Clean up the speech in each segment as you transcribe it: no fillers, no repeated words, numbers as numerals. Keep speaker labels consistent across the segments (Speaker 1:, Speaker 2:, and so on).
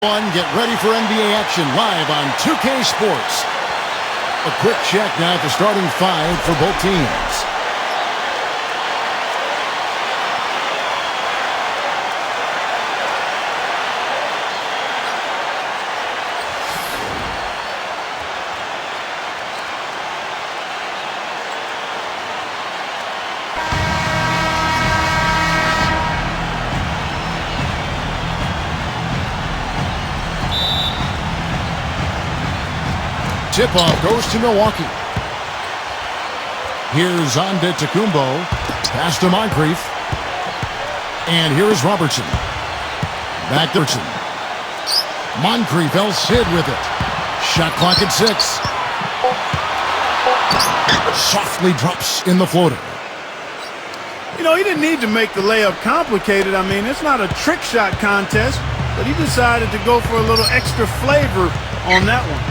Speaker 1: Get ready for NBA action live on 2K Sports. A quick check now at the starting five for both teams. Tip-off goes to Milwaukee. Here's Antetokounmpo. Pass to Moncrief. And here is Robertson. Back to Robertson. Moncrief El Cid with it. Shot clock at 6. Softly drops in the floater.
Speaker 2: You know, he didn't need to make the layup complicated. I mean, it's not a trick shot contest, but he decided to go for a little extra flavor on that one.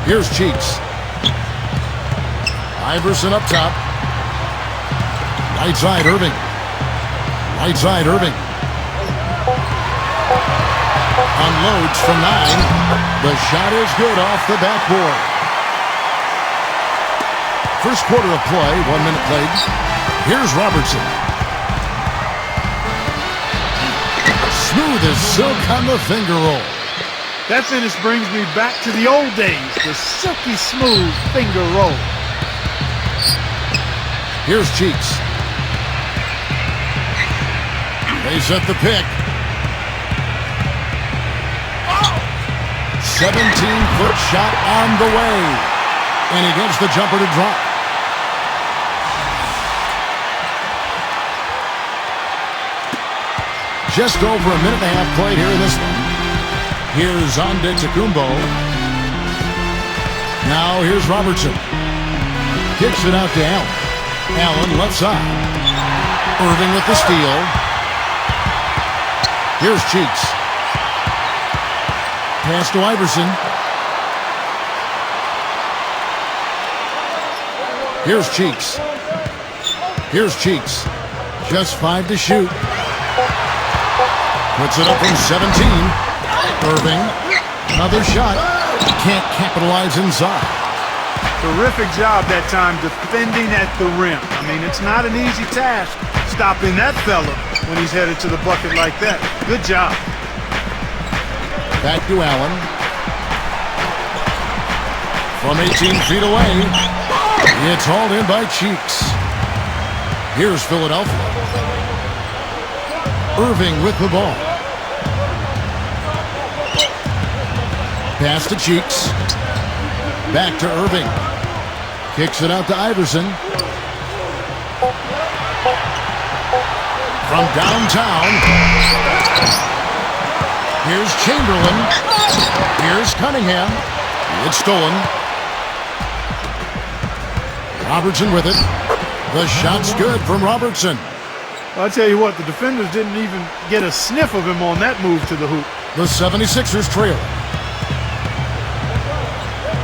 Speaker 1: Here's Cheeks. Iverson up top. Right side, Irving. Right side, Irving. Unloads from 9. The shot is good off the backboard. First quarter of play, 1 minute played. Here's Robertson. Smooth as silk on the finger roll.
Speaker 2: That finish brings me back to the old days, the silky smooth finger roll.
Speaker 1: Here's Cheeks. They set the pick. 17-foot shot on the way. And he gets the jumper to drop. Just over a minute and a half played here in this one. Here's Antetokounmpo. Now here's Robertson. Kicks it out to Allen. Allen left side. Irving with the steal. Here's Cheeks. Pass to Iverson. Here's Cheeks. Here's Cheeks. Just 5 to shoot. Puts it up from 17. Irving, another shot. Can't capitalize inside.
Speaker 2: Terrific job that time defending at the rim. I mean, it's not an easy task stopping that fella when he's headed to the bucket like that. Good job.
Speaker 1: Back to Allen. From 18 feet away. It's hauled in by Cheeks. Here's Philadelphia. Irving with the ball. Pass to Cheeks. Back to Irving. Kicks it out to Iverson. From downtown. Here's Chamberlain. Here's Cunningham. It's stolen. Robertson with it. The shot's good from Robertson.
Speaker 2: Well, I'll tell you what, the defenders didn't even get a sniff of him on that move to the hoop.
Speaker 1: The 76ers trail.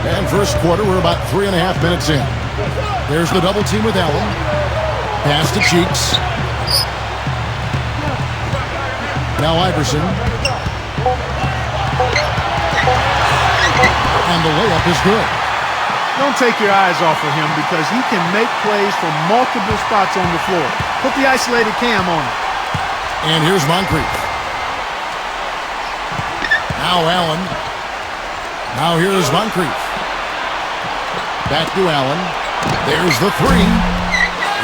Speaker 1: And first quarter, we're about 3.5 minutes in. There's the double team with Allen. Pass to Cheeks. Now Iverson. And the layup is good.
Speaker 2: Don't take your eyes off of him because he can make plays from multiple spots on the floor. Put the isolated cam on him.
Speaker 1: And here's Moncrief. Now Allen. Now here's Moncrief. Back to Allen. There's the 3.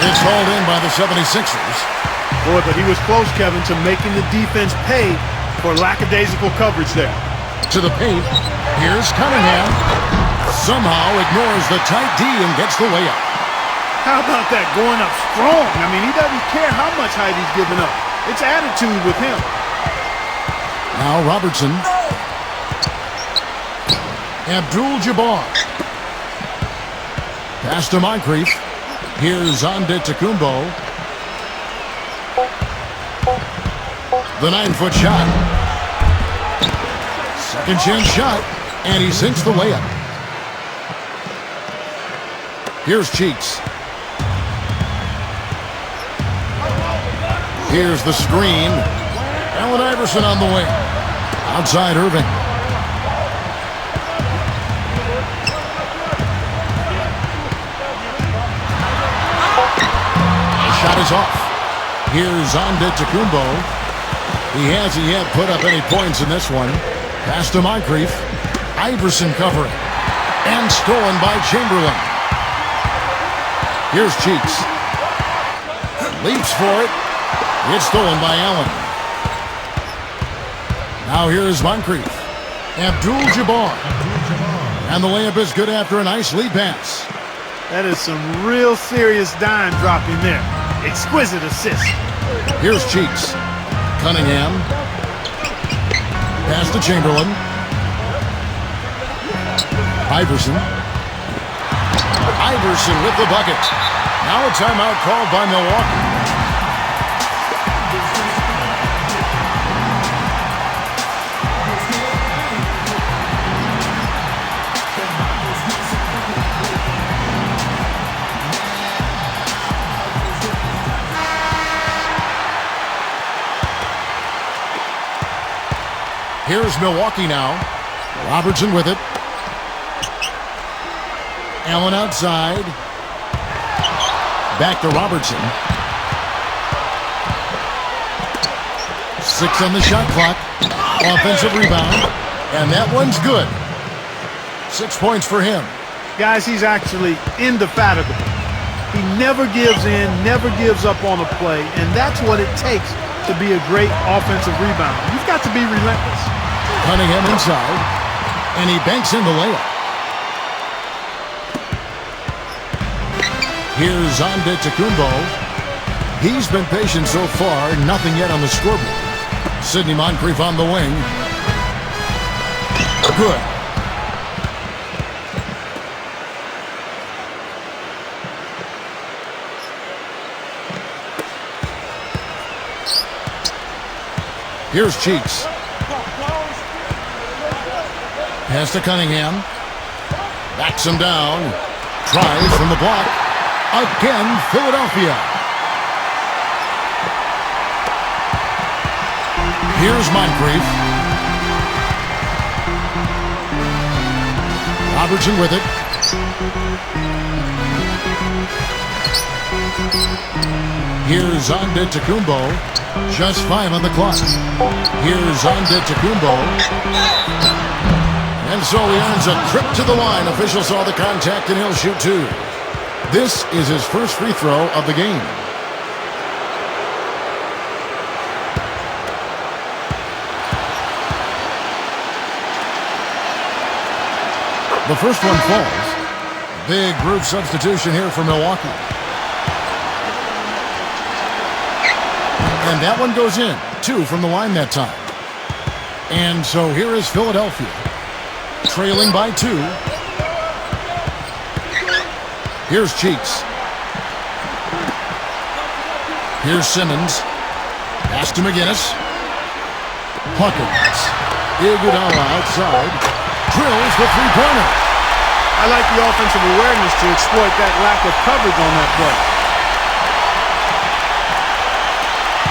Speaker 1: It's hauled in by the 76ers.
Speaker 2: Boy, but he was close, Kevin, to making the defense pay for lackadaisical coverage there.
Speaker 1: To the paint. Here's Cunningham. Somehow ignores the tight D and gets the layup.
Speaker 2: How about that, going up strong? I mean, he doesn't care how much height he's giving up. It's attitude with him.
Speaker 1: Now Robertson. Abdul-Jabbar. Pass to Moncrief. Here's Antetokounmpo. The 9-foot shot. Second chance shot. And he sinks the layup. Here's Cheeks. Here's the screen. Allen Iverson on the wing. Outside Irving. The shot is off. Here's Antetokounmpo. He hasn't yet put up any points in this one. Pass to Moncrief. Iverson covering. And stolen by Chamberlain. Here's Cheeks. Leaps for it. It's stolen by Allen. Now here's Moncrief. Abdul-Jabbar. And the layup is good after a nice lead pass.
Speaker 2: That is some real serious dime dropping there. Exquisite assist.
Speaker 1: Here's Cheeks. Cunningham. Pass to Chamberlain. Iverson. Iverson with the bucket. Now a timeout called by Milwaukee. Here's Milwaukee now. Robertson with it. Allen outside. Back to Robertson. 6 on the shot clock. Offensive rebound. And that one's good. 6 points for him.
Speaker 2: Guys, he's actually indefatigable. He never gives in, never gives up on a play, and that's what it takes to be a great offensive rebounder. You've got to be relentless.
Speaker 1: Cunningham inside, and he banks in the layup. Here's Antetokounmpo. He's been patient so far, nothing yet on the scoreboard. Sidney Moncrief on the wing. Good. Here's Cheeks. Pass to Cunningham. Backs him down. Tries from the block. Again, Philadelphia. Here's Moncrief. Robertson with it. Here's Antetokounmpo. Just 5 on the clock. Here's Antetokounmpo. And so he earns a trip to the line. Official saw the contact and he'll shoot 2. This is his first free throw of the game. The first one falls. Big group substitution here for Milwaukee. And that one goes in. 2 from the line that time. And so here is Philadelphia. Trailing by 2. Here's Cheeks. Here's Simmons. Pass to McGinnis. Hawkins. Iguodala outside. Drills the three-pointer.
Speaker 2: I like the offensive awareness to exploit that lack of coverage on that play.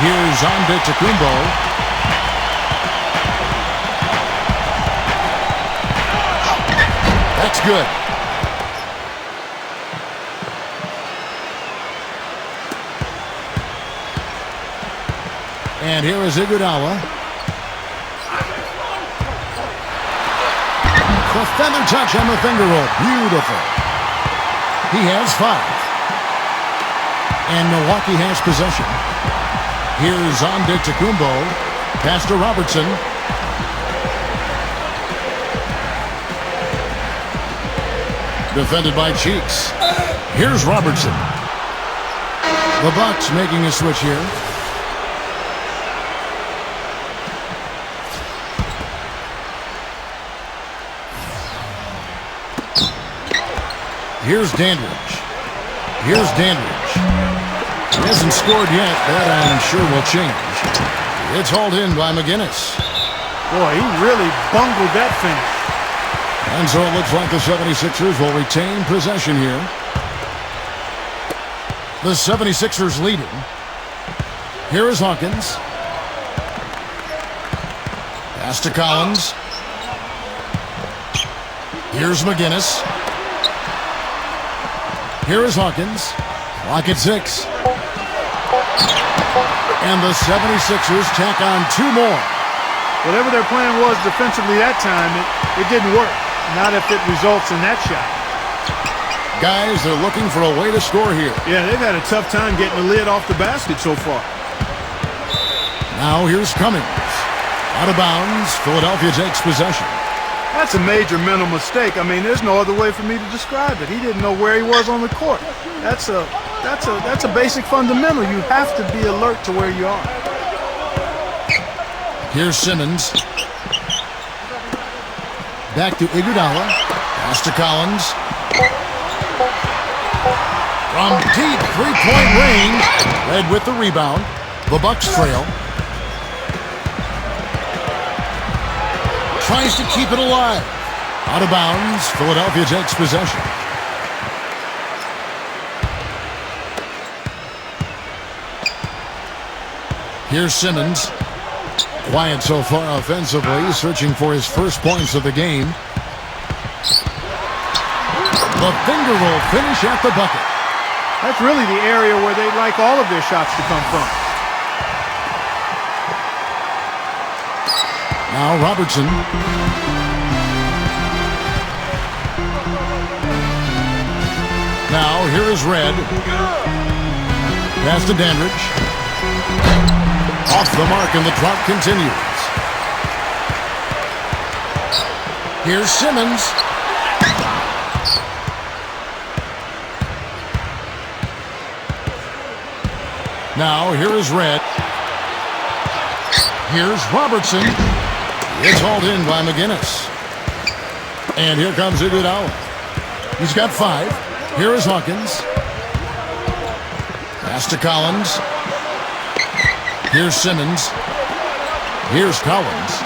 Speaker 1: Here's Antetokounmpo. That's good. And here is Iguodala. The feather touch on the finger roll. Beautiful. He has 5. And Milwaukee has possession. Here's Antetokounmpo. Pass to Robertson. Defended by Cheeks. Here's Robertson. The Bucks making a switch here. Here's Dandridge. Here's Dandridge. He hasn't scored yet. That I'm sure will change. It's hauled in by McGinnis.
Speaker 2: Boy, he really bungled that finish.
Speaker 1: And so it looks like the 76ers will retain possession here. The 76ers leading. Here is Hawkins. Pass to Collins. Here's McGinnis. Here is Hawkins. Clock at 6. And the 76ers tack on 2 more.
Speaker 2: Whatever their plan was defensively that time, it didn't work. Not if it results in that shot.
Speaker 1: Guys, they're looking for a way to score here.
Speaker 2: Yeah, they've had a tough time getting the lid off the basket so far.
Speaker 1: Now here's Cummings. Out of bounds. Philadelphia takes possession.
Speaker 2: That's a major mental mistake. I mean, there's no other way for me to describe it. He didn't know where he was on the court. That's a basic fundamental. You have to be alert to where you are.
Speaker 1: Here's Simmons. Back to Iguodala. Pass to Collins. From deep three-point range. Red with the rebound. The Bucks trail. Tries to keep it alive. Out of bounds. Philadelphia takes possession. Here's Simmons. Quiet so far offensively, searching for his first points of the game. The finger roll finish at the bucket.
Speaker 2: That's really the area where they'd like all of their shots to come from.
Speaker 1: Now Robertson. Now here is Red. Pass to Dandridge. Off the mark and the drought continues. Here's Simmons. Now here is Red. Here's Robertson. It's hauled in by McGinnis. And here comes Iguodala. He's got 5. Here is Hawkins. Pass to Collins. Here's Simmons. Here's Collins.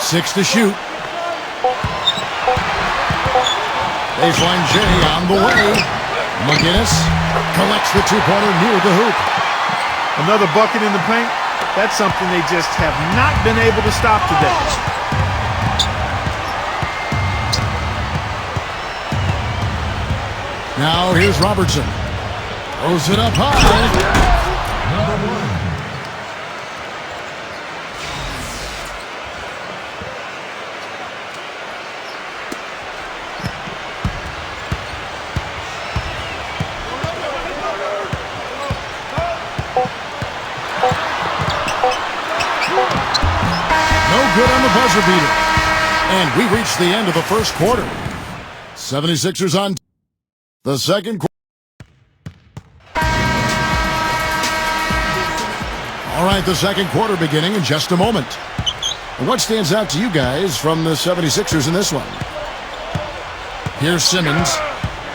Speaker 1: 6 to shoot. Baseline J on the way. McGinnis collects the 2-pointer near the hoop.
Speaker 2: Another bucket in the paint. That's something they just have not been able to stop today.
Speaker 1: Now here's Robertson. Throws it up high. Number 1. Good on the buzzer beater. And we reach the end of the first quarter. 76ers on the second quarter. All right, the second quarter beginning in just a moment. And what stands out to you guys from the 76ers in this one? Here's Simmons.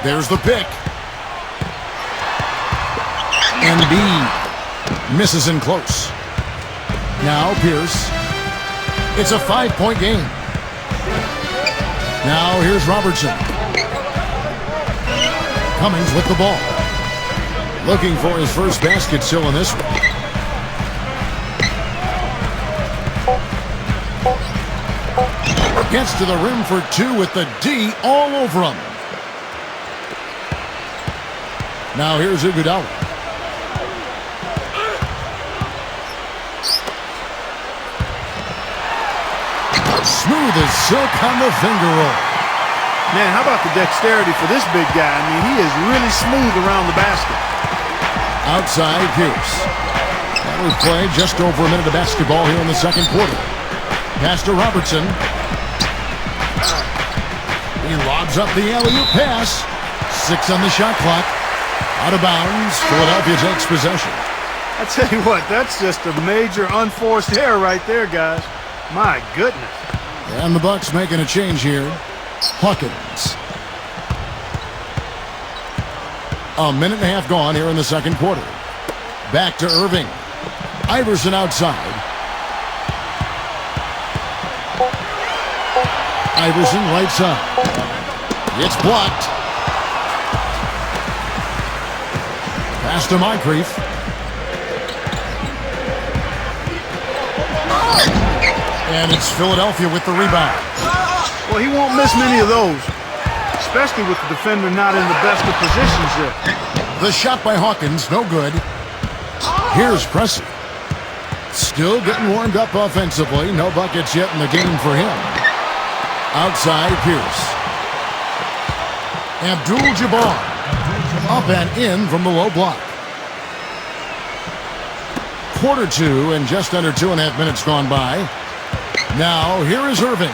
Speaker 1: There's the pick. And B misses in close. Now Pierce. It's a 5-point game. Now here's Robertson. Cummings with the ball. Looking for his first basket still in this one. Gets to the rim for 2 with the D all over him. Now here's Iguodala. Smooth as silk on the finger roll.
Speaker 2: Man, how about the dexterity for this big guy? I mean, he is really smooth around the basket.
Speaker 1: Outside Pierce. That was played just over a minute of basketball here in the second quarter. Pass to Robertson. He lobs up the alley-oop pass. 6 on the shot clock. Out of bounds. Philadelphia takes possession.
Speaker 2: I tell you what, that's just a major unforced error right there, guys. My goodness.
Speaker 1: And the Bucks making a change here. Hawkins. A minute and a half gone here in the second quarter. Back to Irving. Iverson outside. Iverson right side. It's blocked. Pass to Moncrief. And it's Philadelphia with the rebound.
Speaker 2: Well, he won't miss many of those, especially with the defender not in the best of positions there.
Speaker 1: The shot by Hawkins, no good. Here's Pressey. Still getting warmed up offensively. No buckets yet in the game for him. Outside, Pierce. Abdul-Jabbar. Up and in from the low block. Quarter two and just under 2.5 minutes gone by. Now, here is Irving.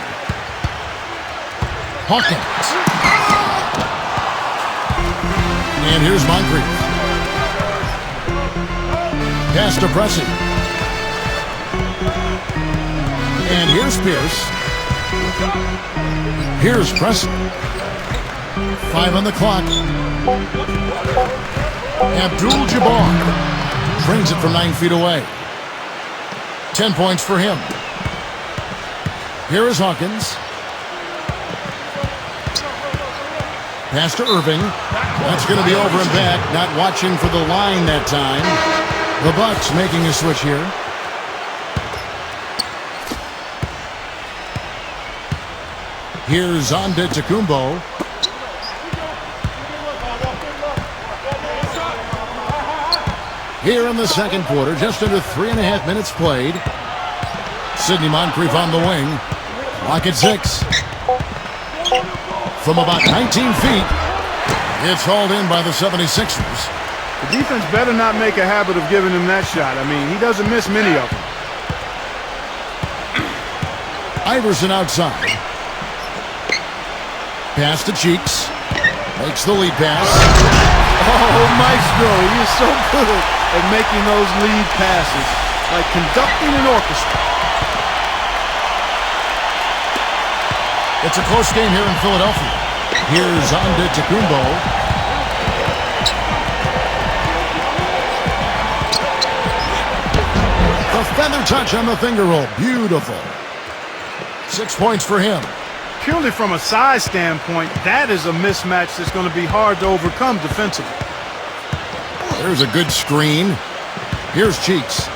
Speaker 1: Hawkins. And here's Moncrief. Pass to Pressey. And here's Pierce. Here's Pressey. 5 on the clock. Abdul-Jabbar brings it from 9 feet away. 10 points for him. Here is Hawkins. Pass to Irving. That's going to be over and back. Not watching for the line that time. The Bucks making a switch here. Here's Antetokounmpo. Here in the second quarter, just under 3.5 minutes played. Sidney Moncrief on the wing. Clock at 6. From about 19 feet, it's hauled in by the 76ers.
Speaker 2: The defense better not make a habit of giving him that shot. I mean, he doesn't miss many of them.
Speaker 1: Iverson outside. Pass to Cheeks. Makes the lead pass.
Speaker 2: Oh, Maestro, he is so good at making those lead passes, like conducting an orchestra.
Speaker 1: It's a close game here in Philadelphia. Here's Antetokounmpo. The feather touch on the finger roll. Beautiful. 6 points for him.
Speaker 2: Purely from a size standpoint, that is a mismatch that's going to be hard to overcome defensively.
Speaker 1: There's a good screen. Here's Cheeks.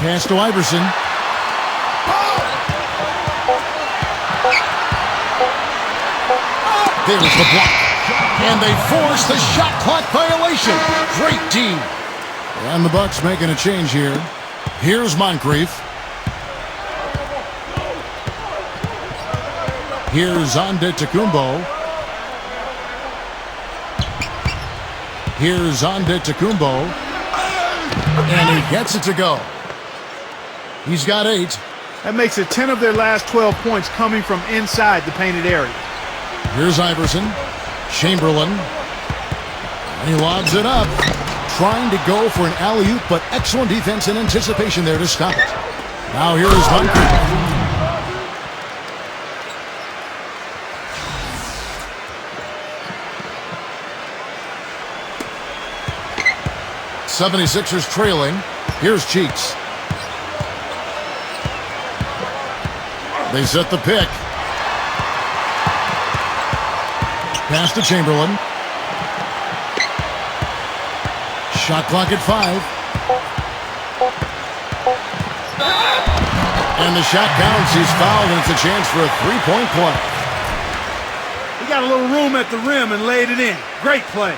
Speaker 1: Pass to Iverson. There's the block. And they force the shot clock violation. Great D. And the Bucks making a change here. Here's Moncrief. Here's Antetokounmpo. Here's Antetokounmpo. And he gets it to go. He's got 8.
Speaker 2: That makes it 10 of their last 12 points coming from inside the painted area.
Speaker 1: Here's Iverson. Chamberlain. And he lobs it up. Trying to go for an alley-oop, but excellent defense and anticipation there to stop it. Now here is Moncrief. 76ers trailing. Here's Cheeks. They set the pick. Pass to Chamberlain. Shot clock at 5. And the shot counts. He's fouled, and it's a chance for a three-point play.
Speaker 2: He got a little room at the rim and laid it in. Great play.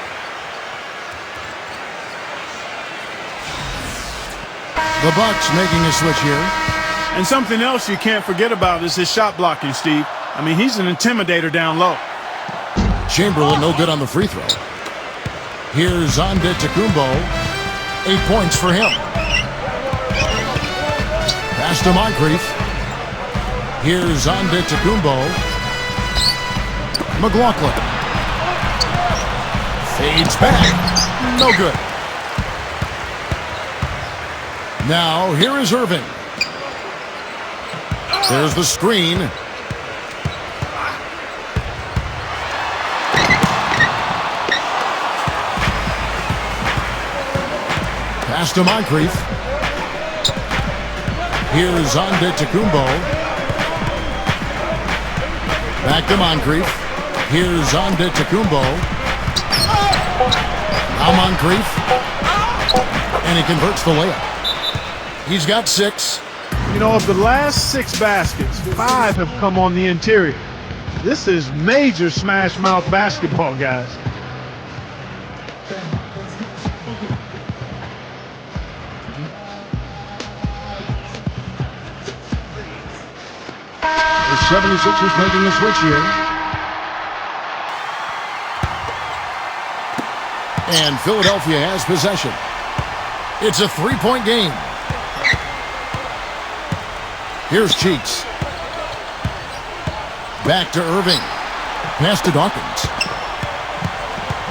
Speaker 1: The Bucks making a switch here.
Speaker 2: And something else you can't forget about is his shot blocking, Steve. I mean, he's an intimidator down low.
Speaker 1: Chamberlain no good on the free throw. Here's Antetokounmpo. 8 points for him. Pass to Moncrief. Here's Antetokounmpo. McLaughlin. Fades back. No good. Now, here is Irving. There's the screen. Pass to Moncrief. Here's Antetokounmpo. Back to Moncrief. Here's Antetokounmpo. Now Moncrief. And he converts the layup. He's got 6.
Speaker 2: You know, of the last 6 baskets, 5 have come on the interior. This is major smash mouth basketball, guys.
Speaker 1: The 76ers making a switch here. And Philadelphia has possession. It's a 3-point game. Here's Cheeks. Back to Irving. Pass to Dawkins.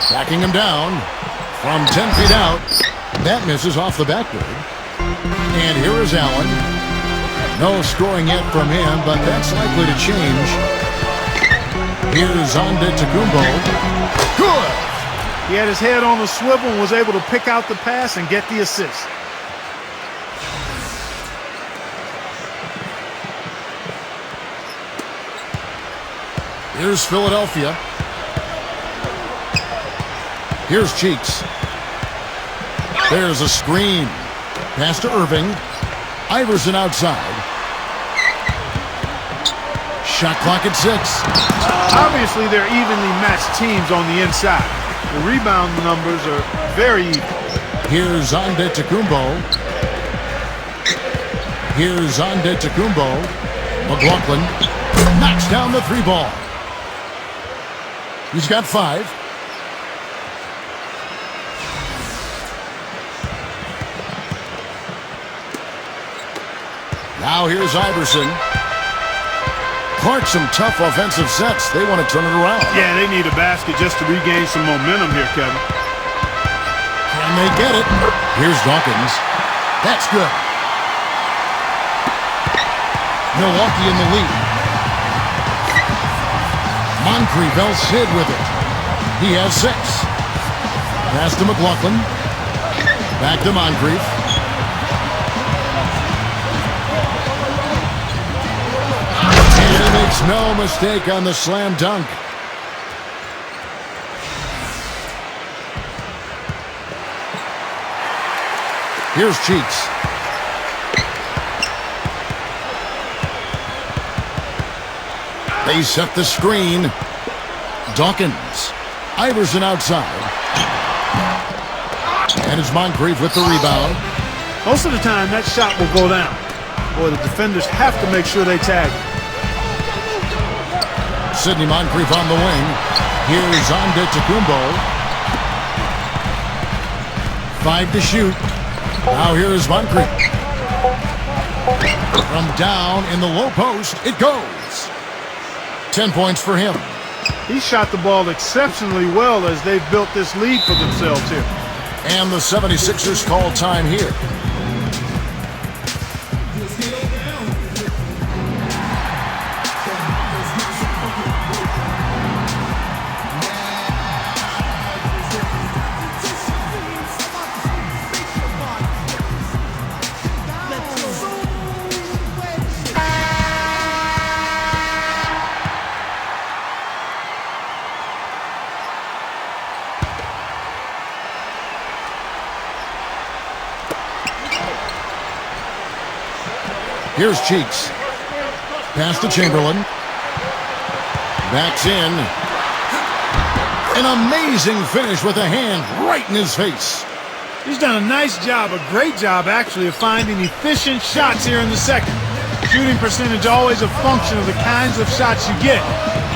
Speaker 1: Backing him down from 10 feet out. That misses off the backboard. And here is Allen. No scoring yet from him, but that's likely to change. Here's Antetokounmpo. Good!
Speaker 2: He had his head on the swivel and was able to pick out the pass and get the assist.
Speaker 1: Here's Philadelphia. Here's Cheeks. There's a screen. Pass to Irving. Iverson outside. Shot clock at 6.
Speaker 2: Obviously, they're evenly matched teams on the inside. The rebound numbers are very even.
Speaker 1: Here's Antetokounmpo. Here's Antetokounmpo. McLaughlin knocks down the 3 ball. He's got 5. Now here's Iverson. Clark, some tough offensive sets. They want to turn it around.
Speaker 2: Yeah, they need a basket just to regain some momentum here, Kevin.
Speaker 1: Can they get it? Here's Dawkins. That's good. Milwaukee in the lead. Moncrief Sid with it. He has 6. Pass to McLaughlin. Back to Moncrief. And he makes no mistake on the slam dunk. Here's Cheeks. They set the screen. Dawkins. Iverson outside. And it's Moncrief with the rebound.
Speaker 2: Most of the time, that shot will go down. Boy, the defenders have to make sure they tag it.
Speaker 1: Sidney Moncrief on the wing. Here's Antetokounmpo. 5 to shoot. Now here's Moncrief. From down in the low post, it goes. 10 points for him.
Speaker 2: He shot the ball exceptionally well as they've built this lead for themselves here.
Speaker 1: And the 76ers call time here. Here's Cheeks. Pass to Chamberlain. Backs in. An amazing finish with a hand right in his face.
Speaker 2: He's done a nice job, a great job actually, of finding efficient shots here in the second. Shooting percentage always a function of the kinds of shots you get.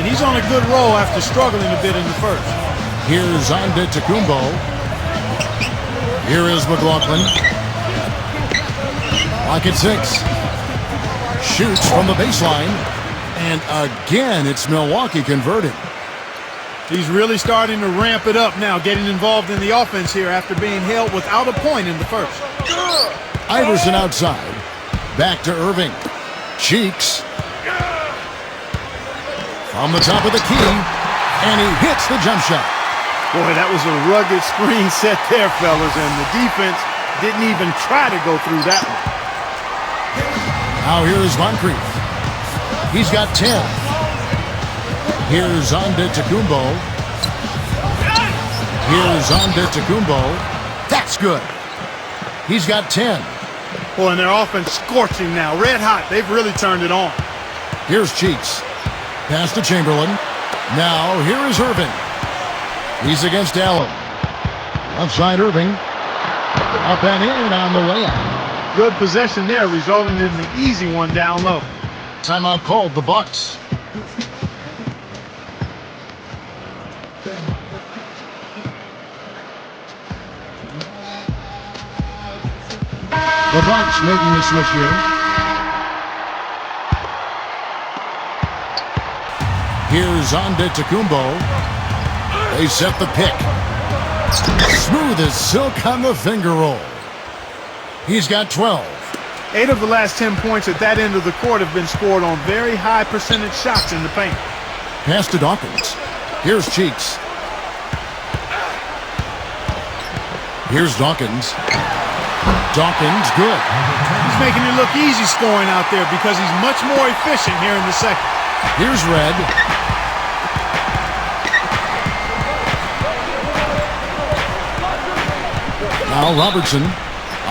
Speaker 2: And he's on a good roll after struggling a bit in the first.
Speaker 1: Here's Antetokounmpo. Here is McLaughlin. Clock at 6. Shoots from the baseline. And again, it's Milwaukee converting.
Speaker 2: He's really starting to ramp it up now, getting involved in the offense here after being held without a point in the first.
Speaker 1: Iverson outside. Back to Irving. Cheeks. From the top of the key. And he hits the jump shot.
Speaker 2: Boy, that was a rugged screen set there, fellas, and the defense didn't even try to go through that one.
Speaker 1: Now here's Moncrief. He's got 10. Here's Antetokounmpo. Here's Antetokounmpo. That's good. He's got 10.
Speaker 2: Boy, and their offense scorching now. Red hot. They've really turned it on.
Speaker 1: Here's Cheeks. Pass to Chamberlain. Now, here is Irving. He's against Allen. Outside Irving. Up and in on the layup.
Speaker 2: Good possession there, resulting in the easy one down low.
Speaker 1: Timeout called, the Bucks. The Bucks making the switch here. Here's Antetokounmpo. They set the pick. Smooth as silk on the finger roll. He's got 12.
Speaker 2: 8 of the last 10 points at that end of the court have been scored on very high percentage shots in the paint.
Speaker 1: Pass to Dawkins. Here's Cheeks. Here's Dawkins. Dawkins, good.
Speaker 2: He's making it look easy scoring out there because he's much more efficient here in the second.
Speaker 1: Here's Red. Now Robertson,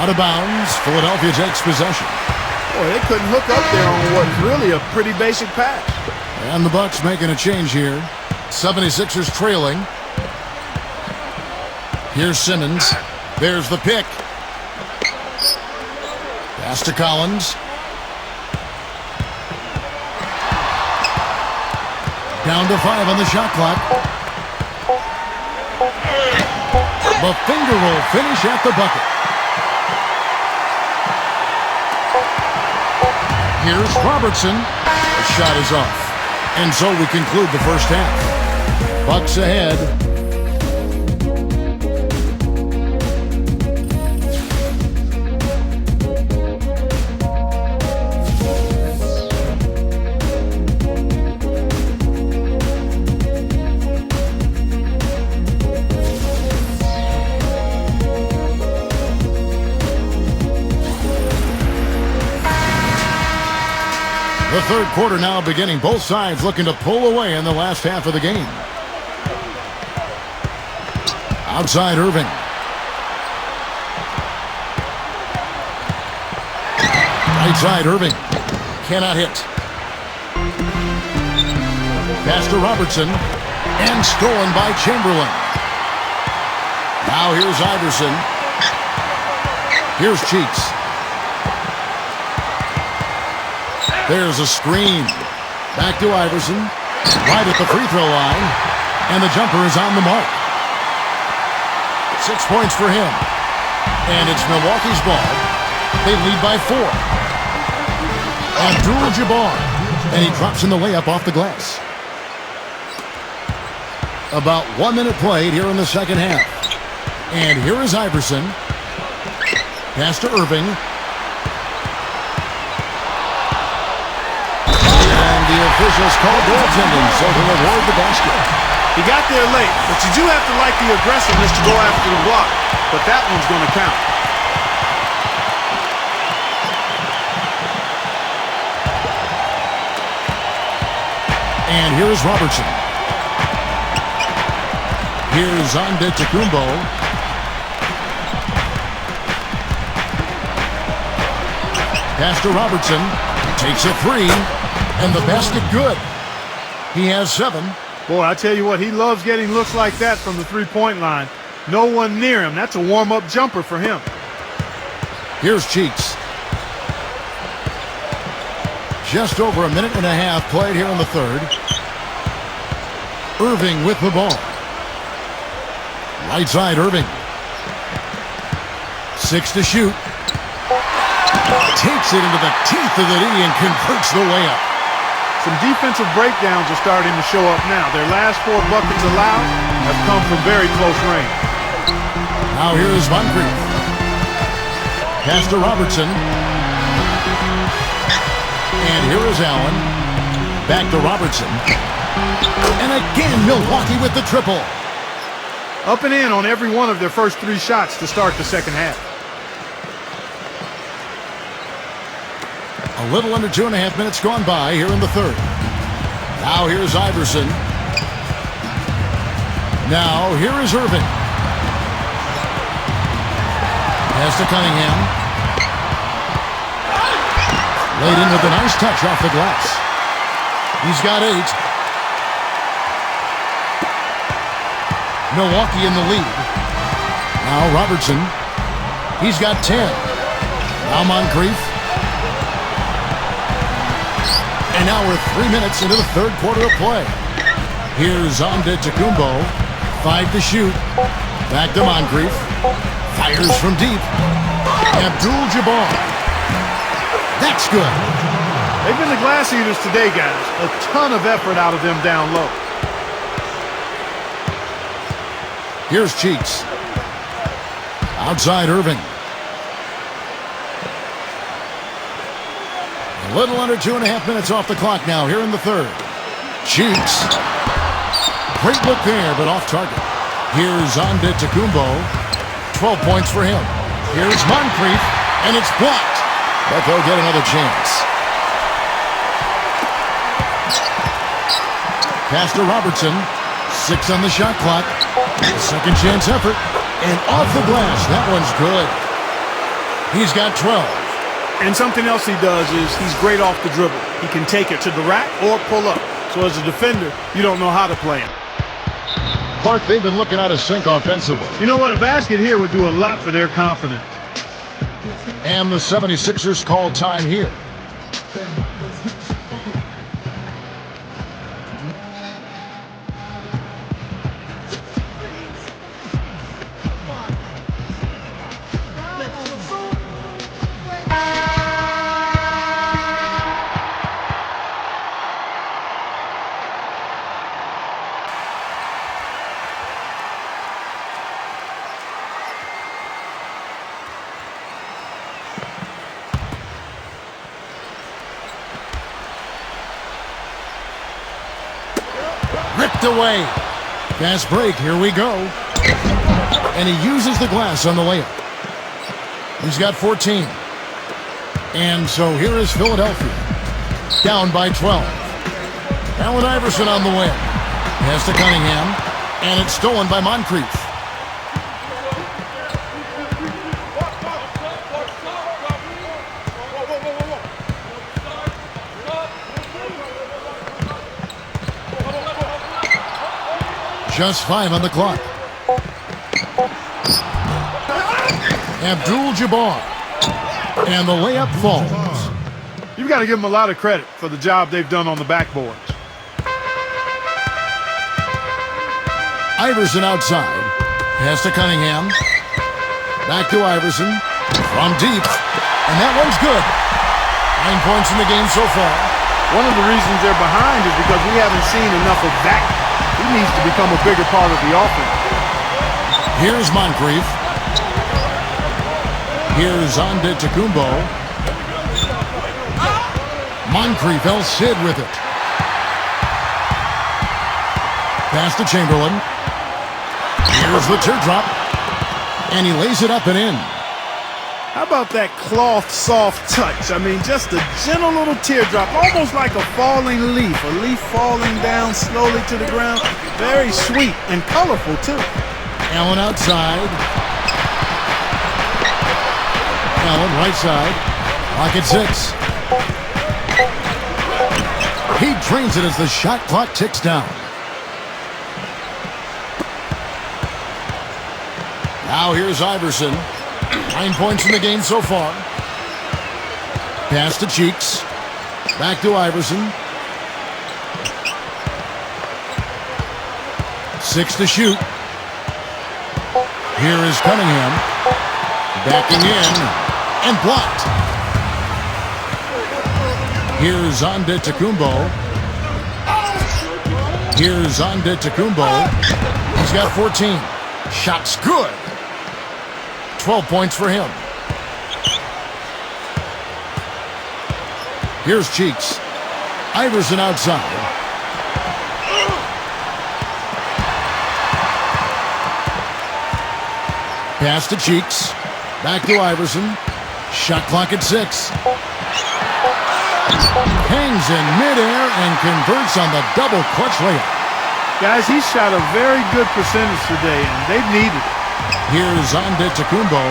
Speaker 1: out of bounds. Philadelphia takes possession.
Speaker 2: Boy, they couldn't hook up there on what's really a pretty basic pass.
Speaker 1: And the Bucks making a change here. 76ers trailing. Here's Simmons. There's the pick. Pass to Collins. Down to 5 on the shot clock. The finger roll finish at the bucket. Here's Robertson. The shot is off. And so we conclude the first half. Bucks ahead. The third quarter now beginning. Both sides looking to pull away in the last half of the game. Outside Irving. Right side Irving. Cannot hit. Pass to Robertson. And stolen by Chamberlain. Now here's Iverson. Here's Cheeks. There's a screen. Back to Iverson. Right at the free throw line. And the jumper is on the mark. 6 points for him. And it's Milwaukee's ball. They lead by 4. Abdul-Jabbar. And he drops in the layup off the glass. About 1 minute played here in the second half. And here is Iverson. Pass to Irving. The officials called goaltending, so he'll award the basket.
Speaker 2: He got there late, but you do have to like the aggressiveness to go after the block. But that one's going to count.
Speaker 1: And here's Robertson. Here's Antetokounmpo. Pass to Robertson. Takes a 3. And the basket good. He has 7.
Speaker 2: Boy, I tell you what, he loves getting looks like that from the three-point line. No one near him. That's a warm-up jumper for him.
Speaker 1: Here's Cheeks. Just over a minute and a half played here in the third. Irving with the ball. Right side, Irving. 6 to shoot. Takes it into the teeth of the D and converts the layup.
Speaker 2: Some defensive breakdowns are starting to show up now. Their last 4 buckets allowed have come from very close range.
Speaker 1: Now here's Moncrief. Pass to Robertson. And here is Allen. Back to Robertson. And again, Milwaukee with the triple.
Speaker 2: Up and in on every one of their first 3 shots to start the second half.
Speaker 1: A little under 2.5 minutes gone by here in the third. Now here's Iverson. Now here is Irving. Pass to Cunningham. Laid in with a nice touch off the glass. He's got 8. Milwaukee in the lead. Now Robertson. He's got 10. Now Moncrief. And now we're 3 minutes into the third quarter of play. Here's Antetokounmpo. 5 to shoot. Back to Moncrief. Fires from deep. Abdul-Jabbar. That's good.
Speaker 2: They've been the glass eaters today, guys. A ton of effort out of them down low.
Speaker 1: Here's Cheeks. Outside Irving. A little under 2.5 minutes off the clock now here in the third. Cheeks. Great look there, but off target. Here's Antetokounmpo. 12 points for him. Here's Moncrief, and it's blocked. But they'll get another chance. Pass to Robertson. 6 on the shot clock. Second chance effort. And off the glass. That one's good. He's got 12.
Speaker 2: And something else he does is he's great off the dribble. He can take it to the rack or pull up. So as a defender, you don't know how to play him.
Speaker 1: Clark, they've been looking out of sync offensively.
Speaker 2: You know what? A basket here would do a lot for their confidence.
Speaker 1: And the 76ers call time here. Ripped away. Fast break. Here we go. And he uses the glass on the layup. He's got 14. And so here is Philadelphia. Down by 12. Allen Iverson on the win. Pass to Cunningham. And it's stolen by Moncrief. Just 5 on the clock. Abdul-Jabbar. And the layup falls.
Speaker 2: You've got to give them a lot of credit for the job they've done on the backboards.
Speaker 1: Iverson outside. Pass to Cunningham. Back to Iverson. From deep. And that one's good. 9 points in the game so far.
Speaker 2: One of the reasons they're behind is because we haven't seen enough of that. He needs to become a bigger part of the offense.
Speaker 1: Here's Moncrief. Here's Antetokounmpo. Moncrief, El Cid with it. Pass to Chamberlain. Here's the teardrop. And he lays it up and in.
Speaker 2: How about that cloth soft touch? I mean, just a gentle little teardrop, almost like a falling leaf. A leaf falling down slowly to the ground. Very sweet and colorful, too.
Speaker 1: Allen outside. Allen right side. Clock at 6. He drains it as the shot clock ticks down. Now here's Iverson. 9 points in the game so far. Pass to Cheeks. Back to Iverson. 6 to shoot. Here is Cunningham. Backing in. And blocked. Here's Antetokounmpo. Here's Antetokounmpo. He's got 14. Shot's good. 12 points for him. Here's Cheeks. Iverson outside. Pass to Cheeks. Back to Iverson. Shot clock at 6. Hangs in midair and converts on the double clutch layup.
Speaker 2: Guys, he shot a very good percentage today, and they've needed it.
Speaker 1: Here's Antetokounmpo.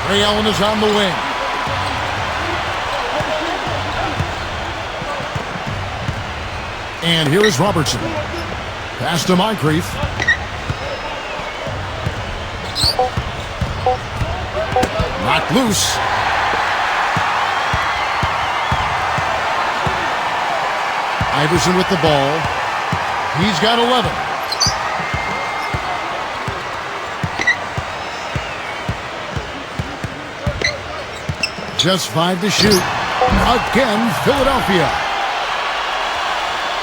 Speaker 1: Ray Allen is on the wing. And here is Robertson. Pass to Moncrief. Knocked loose. Iverson with the ball. He's got 11. Just 5 to shoot. Again, Philadelphia.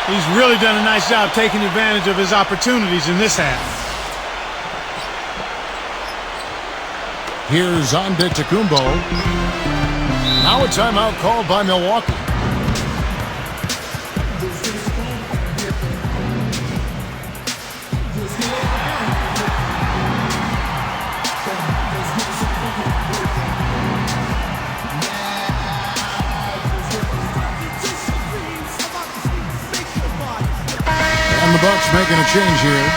Speaker 2: He's really done a nice job taking advantage of his opportunities in this half.
Speaker 1: Here's Antetokounmpo. Now a timeout called by Milwaukee. And the Bucks making a change here.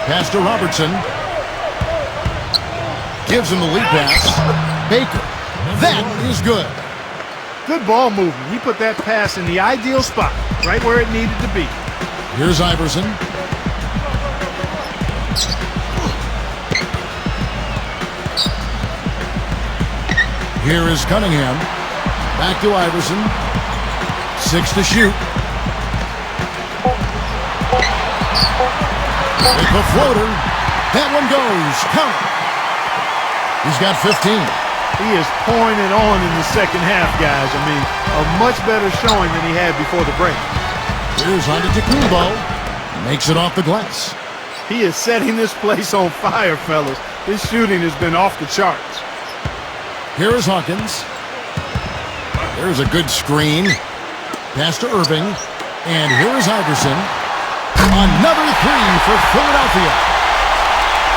Speaker 1: Pass to Robertson. Gives him the lead pass. Baker. That is good.
Speaker 2: Good ball movement. He put that pass in the ideal spot, right where it needed to be.
Speaker 1: Here's Iverson. Here is Cunningham. Back to Iverson. 6 to shoot. With the floater. That one goes. Count. He's got 15.
Speaker 2: He is pouring it on in the second half, guys. I mean, a much better showing than he had before the break.
Speaker 1: Here's Antetokounmpo. Makes it off the glass.
Speaker 2: He is setting this place on fire, fellas. His shooting has been off the charts.
Speaker 1: Here is Hawkins. There's a good screen. Pass to Irving. And here is Iverson. Another three for Philadelphia.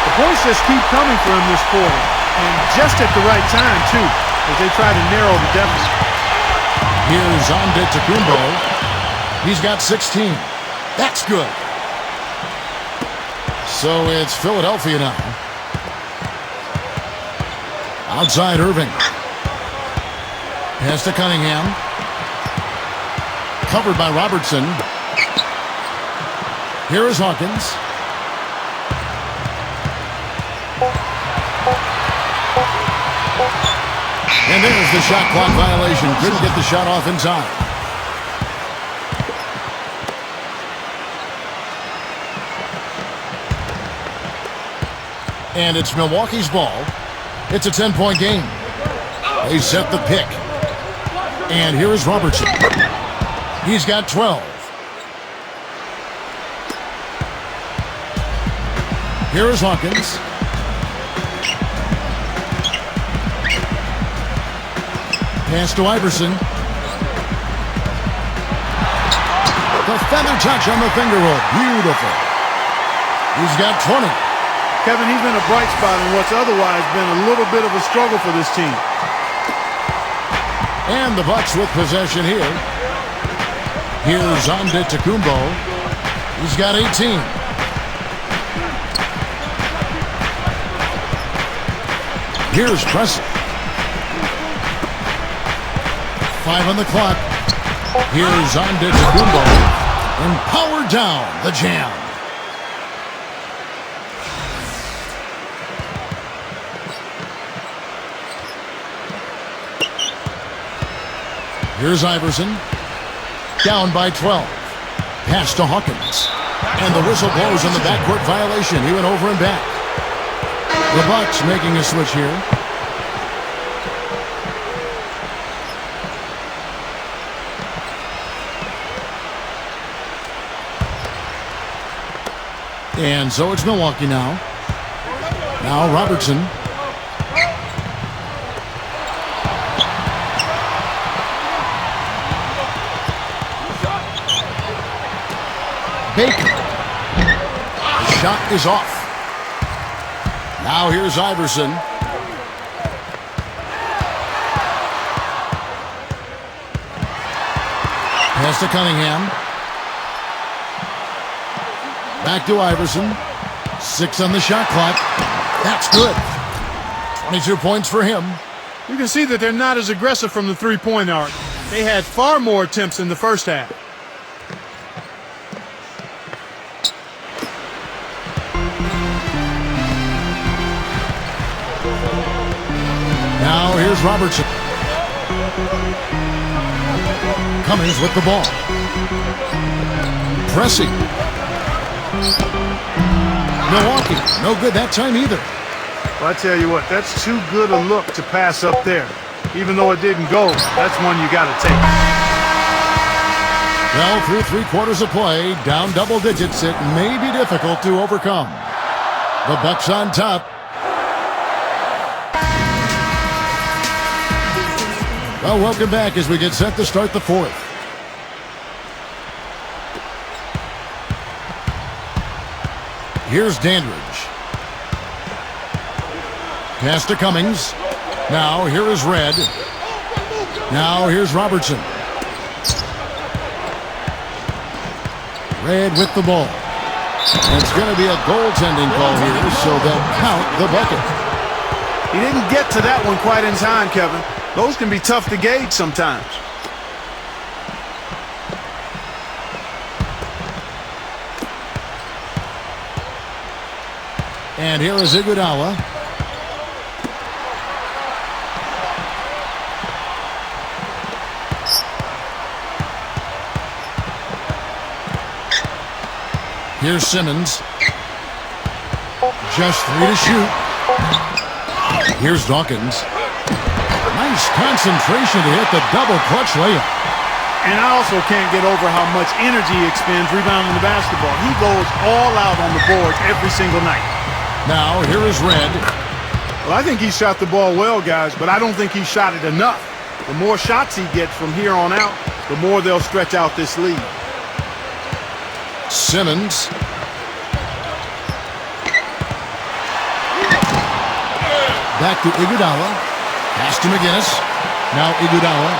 Speaker 2: The points just keep coming for him this quarter. And just at the right time, too, as they try to narrow the deficit.
Speaker 1: Here's Antetokounmpo. He's got 16. That's good. So it's Philadelphia now. Outside Irving. Pass to Cunningham. Covered by Robertson. Here is Hawkins. And there's the shot clock violation. Couldn't get the shot off in time. And it's Milwaukee's ball. It's a 10-point game. They set the pick. And here is Robertson. He's got 12. Here is Hawkins. Pass to Iverson. The feather touch on the finger roll. Beautiful. He's got 20.
Speaker 2: Kevin, he's been a bright spot in what's otherwise been a little bit of a struggle for this team.
Speaker 1: And the Bucks with possession here. Here's Antetokounmpo. He's got 18. Here's Preston. 5 on the clock. Here's Antetokounmpo. And powered down the jam. Here's Iverson. Down by 12. Pass to Hawkins. And the whistle blows on the backcourt violation. He went over and back. The Bucks making a switch here. And so it's Milwaukee now. Now Robertson. Baker. The shot is off. Now here's Iverson. Pass to Cunningham. Back to Iverson. 6 on the shot clock. That's good. 22 points for him.
Speaker 2: You can see that they're not as aggressive from the three-point arc. They had far more attempts in the first half.
Speaker 1: Now here's Robertson. Cummings with the ball. Pressing. Milwaukee, no good that time either.
Speaker 2: Well, I tell you what, that's too good a look to pass up there. Even though it didn't go, that's one you got to take.
Speaker 1: Well, through 3/4 of play, down double digits, it may be difficult to overcome. The Bucks on top. Well, welcome back as we get set to start the fourth. Here's Dandridge. Pass to Cummings. Now here is Red. Now here's Robertson. Red with the ball. And it's going to be a goaltending call here, so they'll count the bucket.
Speaker 2: He didn't get to that one quite in time, Kevin. Those can be tough to gauge sometimes.
Speaker 1: And here is Iguodala. Here's Simmons. Just 3 to shoot. Here's Dawkins. Nice concentration to hit the double clutch layup.
Speaker 2: And I also can't get over how much energy he expends rebounding the basketball. He goes all out on the boards every single night.
Speaker 1: Now, here is Red.
Speaker 2: Well, I think he shot the ball well, guys, but I don't think he shot it enough. The more shots he gets from here on out, the more they'll stretch out this lead.
Speaker 1: Simmons. Back to Iguodala. Pass to McGinnis. Now Iguodala.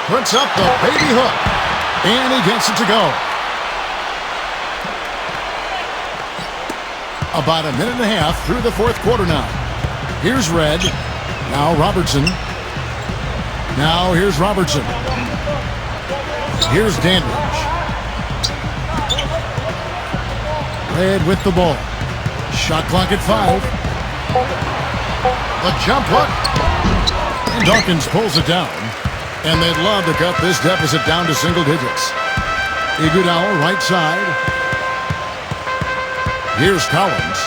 Speaker 1: Puts up the baby hook. And he gets it to go. About a minute and a half through the fourth quarter now. Here's Red. Now Robertson. Now here's Robertson. Here's Dandridge. Red with the ball. Shot clock at 5. The jump hook. And Dawkins pulls it down. And they'd love to cut this deficit down to single digits. Iguodala right side. Here's Collins.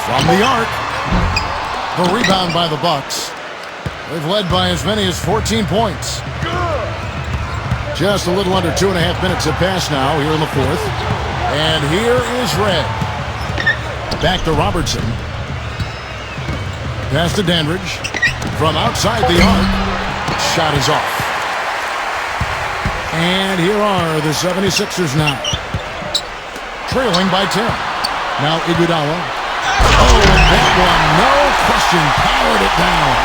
Speaker 1: From the arc. The rebound by the Bucks. They've led by as many as 14 points. Just a little under 2.5 minutes have passed now here in the fourth. And here is Red. Back to Robertson. Pass to Dandridge. From outside the arc. Shot is off. And here are the 76ers now. Trailing by 10. Now Iguodala. Oh, and that one, no question, powered it down.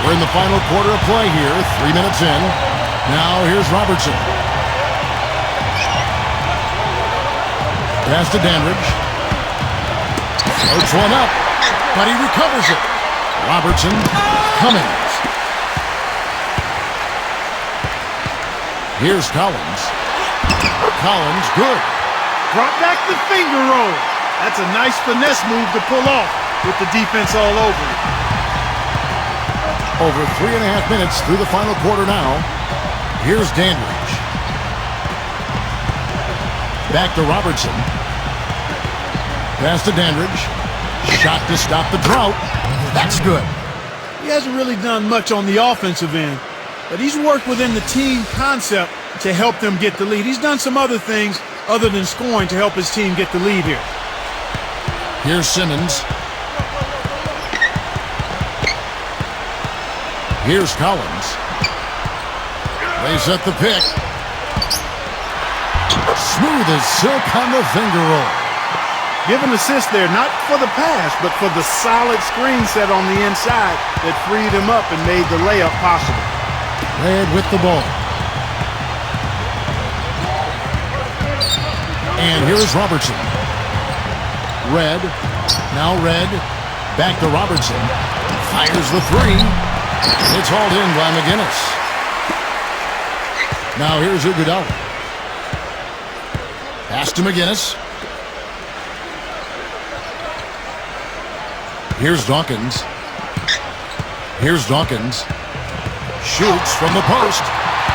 Speaker 1: We're in the final quarter of play here, 3 minutes in. Now here's Robertson. Pass to Dandridge. Floats one up, but he recovers it. Robertson, Cummings. Here's Collins. Collins, good.
Speaker 2: Brought back the finger roll. That's a nice finesse move to pull off with the defense all over it.
Speaker 1: Over 3.5 minutes through the final quarter now. Here's Dandridge. Back to Robertson. Pass to Dandridge. Shot to stop the drought. That's good.
Speaker 2: He hasn't really done much on the offensive end, but he's worked within the team concept to help them get the lead. He's done some other things other than scoring to help his team get the lead here.
Speaker 1: Here's Simmons. Here's Collins. They set the pick. Smooth as silk on the finger roll.
Speaker 2: Give an assist there, not for the pass, but for the solid screen set on the inside that freed him up and made the layup possible.
Speaker 1: Red with the ball. And here is Robertson. Red. Now Red. Back to Robertson. Fires the three. It's hauled in by McGinnis. Now here's Iguodala. Pass to McGinnis. Here's Dawkins. Here's Dawkins. Shoots from the post.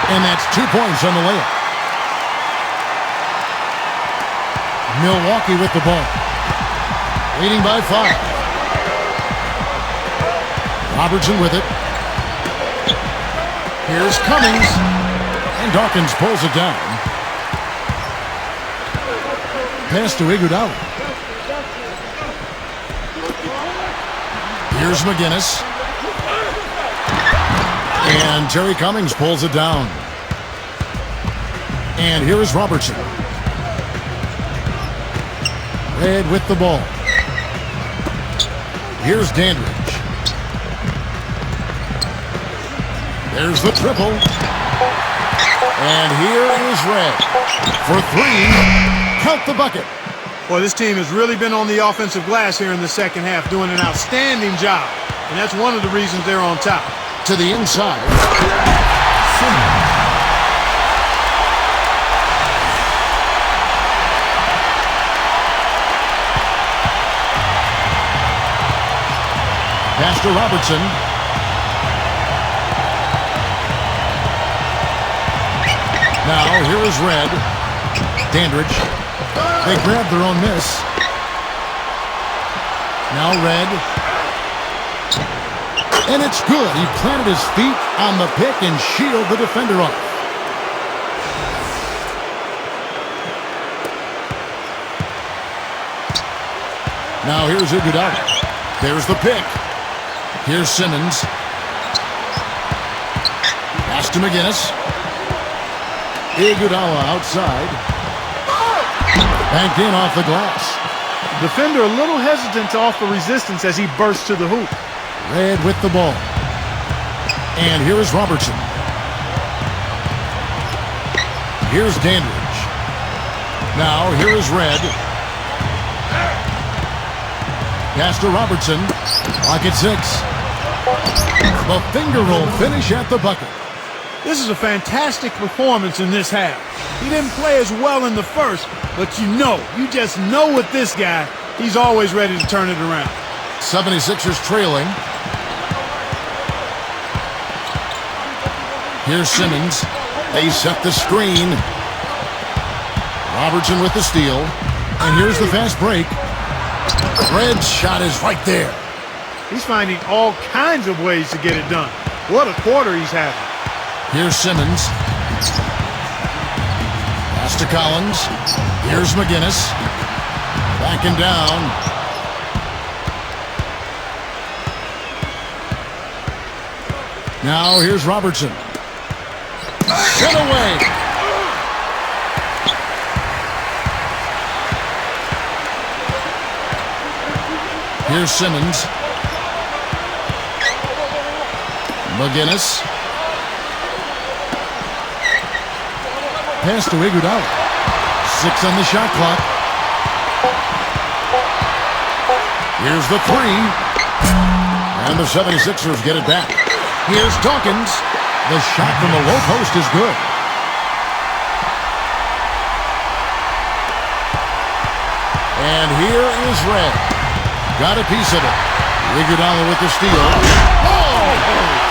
Speaker 1: And that's 2 points on the layup. Milwaukee with the ball. Leading by 5. Robertson with it. Here's Cummings. And Dawkins pulls it down. Pass to Iguodala. Here's McGinnis. And Terry Cummings pulls it down. And here is Robertson. Red with the ball. Here's Dandridge. There's the triple. And here is Red for 3. Count the bucket.
Speaker 2: Boy, this team has really been on the offensive glass here in the second half, doing an outstanding job. And that's one of the reasons they're on top.
Speaker 1: To the inside. Pass to Robertson. Now, here is Red. Dandridge. They grab their own miss. Now Red. And it's good. He planted his feet on the pick and shielded the defender off. Now here's Iguodala. There's the pick. Here's Simmons. Pass to McGinnis. Iguodala outside. Banked in off the glass.
Speaker 2: Defender a little hesitant to offer resistance as he bursts to the hoop.
Speaker 1: Red with the ball. And here is Robertson. Here's Dandridge. Now here is Red. Pass to Robertson. Clock at 6. The finger roll finish at the bucket.
Speaker 2: This is a fantastic performance in this half. He didn't play as well in the first, but you just know with this guy, he's always ready to turn it around.
Speaker 1: 76ers trailing. Here's Simmons. They set the screen. Robertson with the steal. And here's the fast break. Red's shot is right there.
Speaker 2: He's finding all kinds of ways to get it done. What a quarter he's having.
Speaker 1: Here's Simmons. Pass to Collins. Here's McGinnis. Backing down. Now here's Robertson. Sent away. Here's Simmons. McGinnis. Pass to Iguodala. 6 on the shot clock. Here's the 3. And the 76ers get it back. Here's Dawkins. The shot from the low post is good. And here is Red. Got a piece of it. Iguodala with the steal. Oh!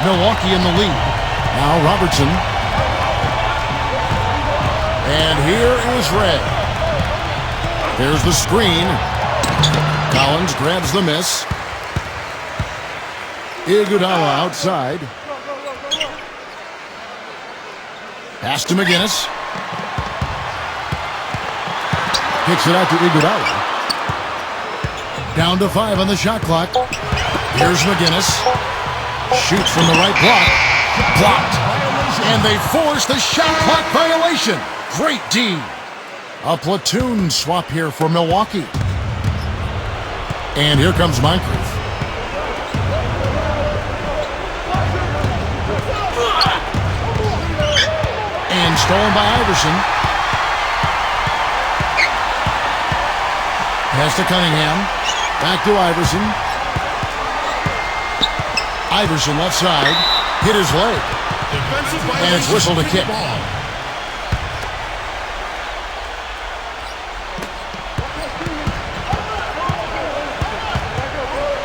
Speaker 1: Milwaukee in the lead. Now Robertson. And here is Red. There's the screen. Collins grabs the miss. Iguodala outside. Pass to McGinnis. Kicks it out to Iguodala. Down to 5 on the shot clock. Here's McGinnis. Shoots from the right block. Blocked. And they force the shot clock violation. Great D. A platoon swap here for Milwaukee. And here comes Moncrief. And stolen by Iverson. Pass to Cunningham. Back to Iverson. Iverson left side. Hit his leg. And it's whistled a kick.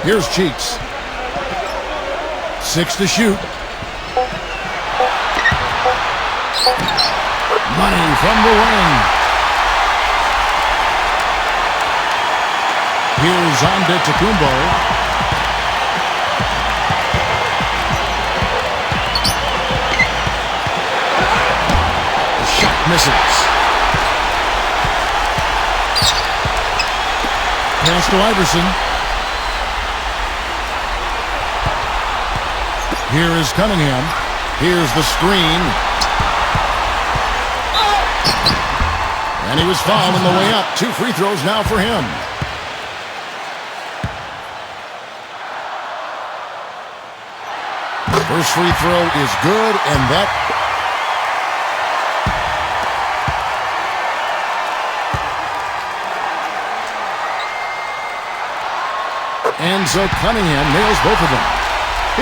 Speaker 1: Here's Cheeks. 6 to shoot. Money from the wing. Here's Antetokounmpo. The shot misses. Pass to Iverson. Here is Cunningham. Here's the screen. And he was fouled on the way up. 2 free throws now for him. First free throw is good, and that... And so Cunningham nails both of them.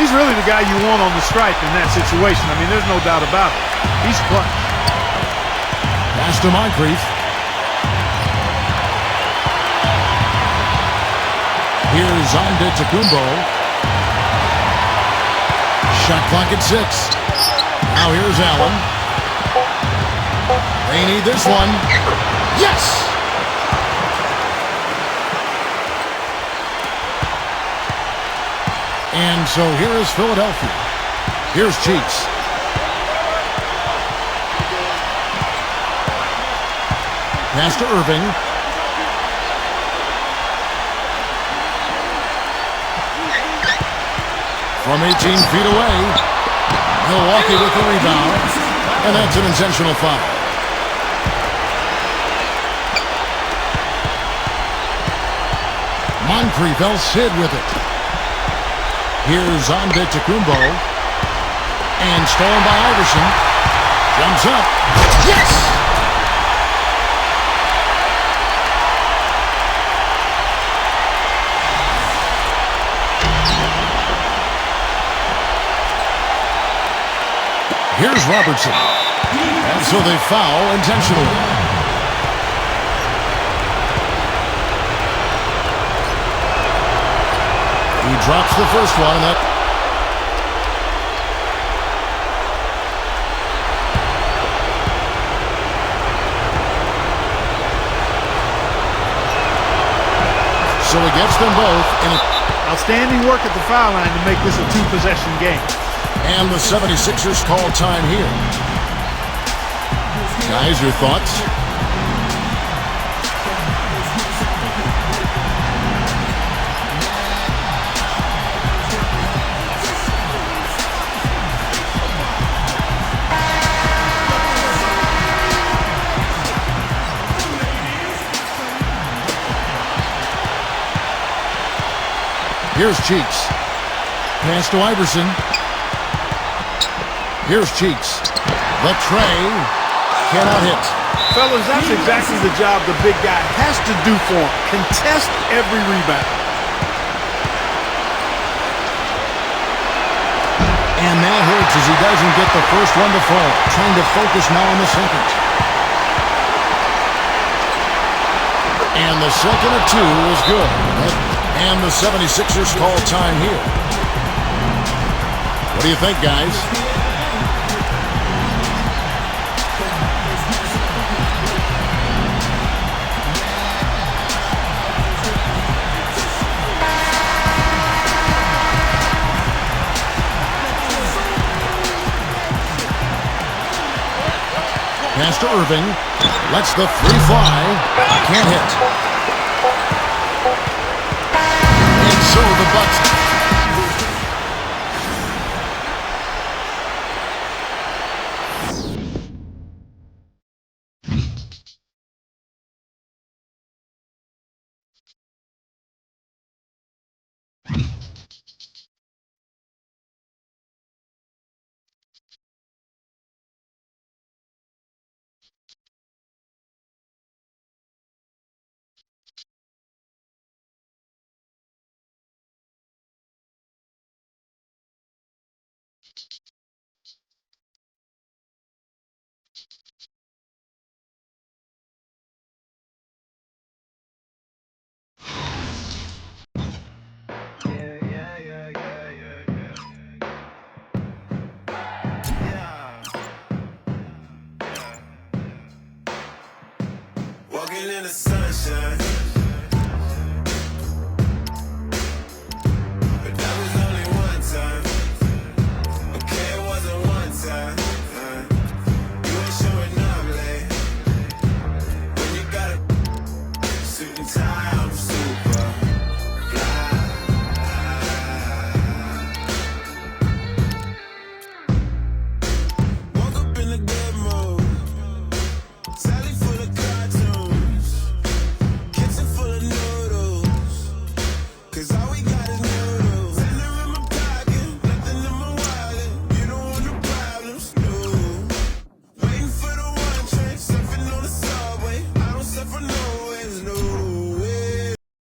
Speaker 2: He's really the guy you want on the stripe in that situation. I mean, there's no doubt about it. He's clutch.
Speaker 1: Pass to Moncrief. Here's Antetokounmpo. Shot clock at 6. Now here's Allen. They need this one. Yes! And so here is Philadelphia. Here's Cheeks. Pass to Irving. From 18 feet away. Milwaukee with the rebound. And that's an intentional foul. Moncrief El-Cid with it. Here's Antetokounmpo. And stolen by Iverson. Jumps up. Yes! Here's Robertson. And so they foul intentionally. He drops the first one, and that... So he gets them both. And
Speaker 2: outstanding work at the foul line to make this a 2-possession game.
Speaker 1: And the 76ers call time here. Guys, your thoughts? Here's Cheeks. Pass to Iverson. Here's Cheeks. The tray cannot hit.
Speaker 2: Fellas, that's exactly the job the big guy has to do for him. Contest every rebound.
Speaker 1: And that hurts as he doesn't get the first one to fall. Trying to focus now on the second. And the second of 2 is good. And the 76ers call time here. What do you think, guys? Pass to Irving. Lets the 3 fly. Can't hit. So the Bucks